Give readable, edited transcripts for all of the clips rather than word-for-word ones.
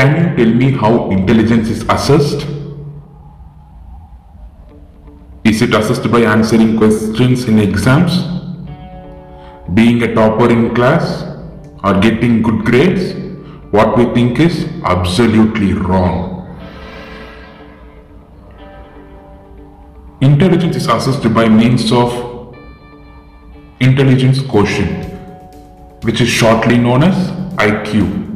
Can you tell me how intelligence is assessed? Is it assessed by answering questions in exams, being a topper in class, or getting good grades? What we think is absolutely wrong. Intelligence is assessed by means of intelligence quotient, which is shortly known as IQ.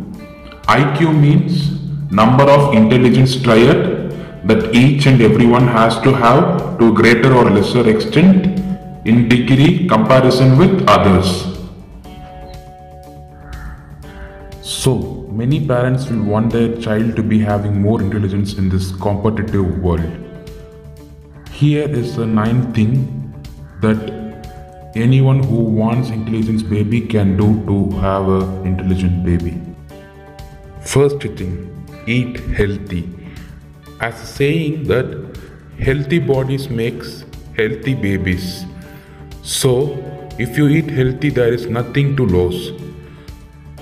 IQ means number of intelligence triad that each and everyone has to have to greater or lesser extent in degree comparison with others. So, many parents will want their child to be having more intelligence in this competitive world. Here is the 9th thing that anyone who wants intelligence baby can do to have an intelligent baby. First thing, eat healthy. As a saying that healthy bodies makes healthy babies. So if you eat healthy, there is nothing to lose.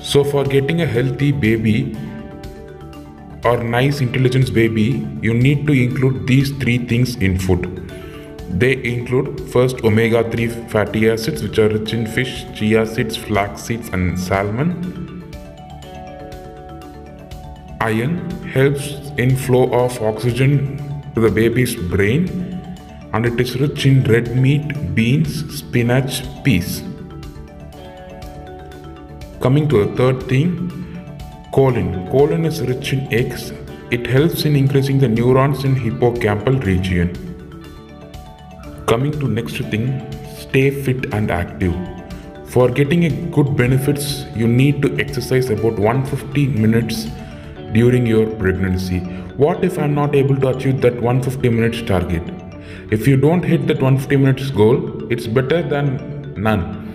So for getting a healthy baby or nice intelligence baby, you need to include these 3 things in food. They include first omega-3 fatty acids, which are rich in fish, chia seeds, flax seeds and salmon. Iron helps in flow of oxygen to the baby's brain, and it is rich in red meat, beans, spinach, peas. Coming to the third thing, choline. Choline is rich in eggs. It helps in increasing the neurons in hippocampal region. Coming to next thing, stay fit and active. For getting a good benefits, you need to exercise about 150 minutes during your pregnancy. What if I'm not able to achieve that 150 minutes target? If you don't hit that 150 minutes goal, it's better than none.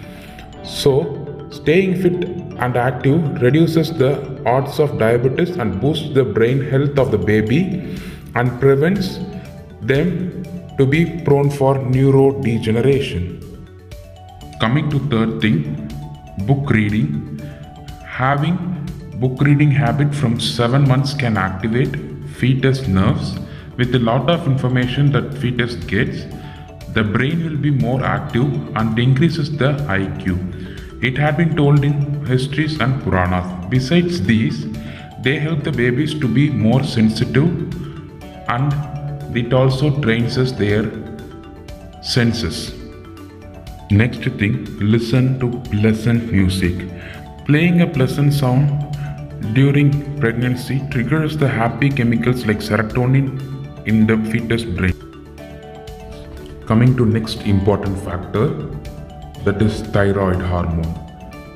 So staying fit and active reduces the odds of diabetes and boosts the brain health of the baby and prevents them to be prone for neurodegeneration. Coming to third thing, book reading. Having book reading habit from 7 months can activate fetus nerves. With a lot of information that fetus gets, the brain will be more active and increases the IQ. It had been told in histories and Puranas. Besides these, they help the babies to be more sensitive, and it also trains their senses. Next thing, listen to pleasant music. Playing a pleasant sound during pregnancy triggers the happy chemicals like serotonin in the fetus brain. Coming to next important factor, that is thyroid hormone.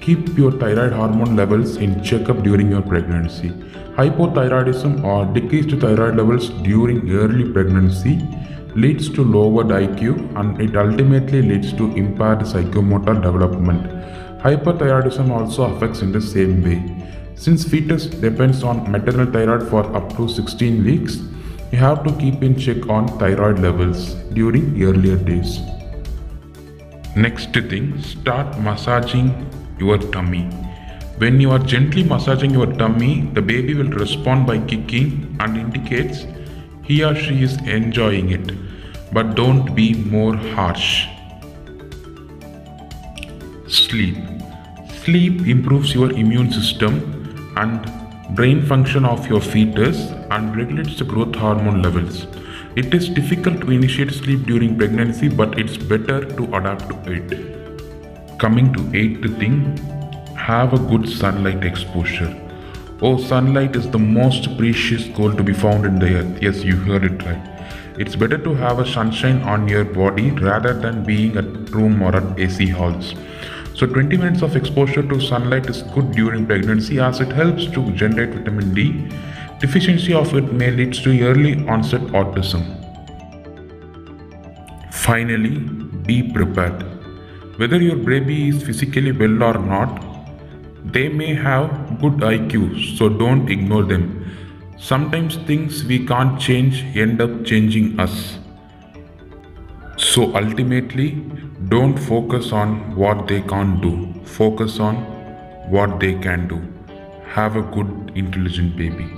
Keep your thyroid hormone levels in checkup during your pregnancy. Hypothyroidism or decreased thyroid levels during early pregnancy leads to lowered IQ, and it ultimately leads to impaired psychomotor development. Hyperthyroidism also affects in the same way. Since fetus depends on maternal thyroid for up to 16 weeks, you have to keep in check on thyroid levels during earlier days. Next thing, start massaging your tummy. When you are gently massaging your tummy, the baby will respond by kicking and indicates he or she is enjoying it. But don't be more harsh. Sleep. Sleep improves your immune system and brain function of your fetus and regulates the growth hormone levels. It is difficult to initiate sleep during pregnancy, but it's better to adapt to it. Coming to 8th thing, have a good sunlight exposure. Oh, sunlight is the most precious gold to be found in the earth. Yes, you heard it right. It's better to have a sunshine on your body rather than being at room or at AC halls. So 20 minutes of exposure to sunlight is good during pregnancy as it helps to generate vitamin D. Deficiency of it may lead to early onset autism. Finally, be prepared. Whether your baby is physically well or not, they may have good IQ, so don't ignore them. Sometimes things we can't change end up changing us. So ultimately, don't focus on what they can't do. Focus on what they can do. Have a good, intelligent baby.